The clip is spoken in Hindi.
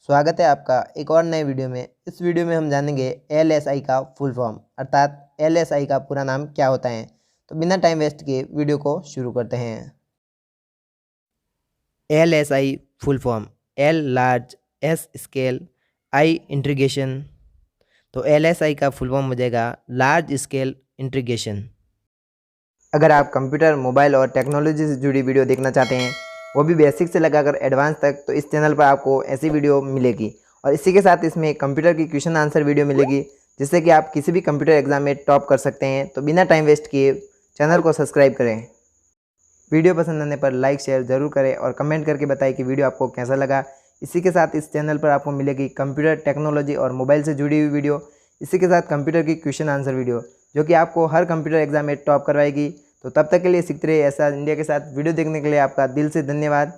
स्वागत है आपका एक और नए वीडियो में। इस वीडियो में हम जानेंगे एलएसआई का फुल फॉर्म अर्थात एलएसआई का पूरा नाम क्या होता है। तो बिना टाइम वेस्ट किए वीडियो को शुरू करते हैं। LSI full form L large, S scale, I integration. तो एलएसआई का फुल फॉर्म हो जाएगा लार्ज स्केल इंटीग्रेशन। अगर आप कंप्यूटर, मोबाइल और टेक्नोलॉजी से जुड़ी वीडियो देखना चाहते हैं, वो भी बेसिक से लगाकर एडवांस तक, तो इस चैनल पर आपको ऐसी वीडियो मिलेगी। और इसी के साथ इसमें कंप्यूटर की क्वेश्चन आंसर वीडियो मिलेगी, जिससे कि आप किसी भी कंप्यूटर एग्जाम में टॉप कर सकते हैं। तो बिना टाइम वेस्ट किए चैनल को सब्सक्राइब करें। वीडियो पसंद आने पर लाइक शेयर ज़रूर करें और कमेंट करके बताएं कि वीडियो आपको कैसा लगा। इसी के साथ इस चैनल पर आपको मिलेगी कंप्यूटर, टेक्नोलॉजी और मोबाइल से जुड़ी हुई वीडियो। इसी के साथ कंप्यूटर की क्वेश्चन आंसर वीडियो, जो कि आपको हर कंप्यूटर एग्जाम में टॉप करवाएगी। तो तब तक के लिए सीखते रहिए ऐसा इंडिया के साथ। वीडियो देखने के लिए आपका दिल से धन्यवाद।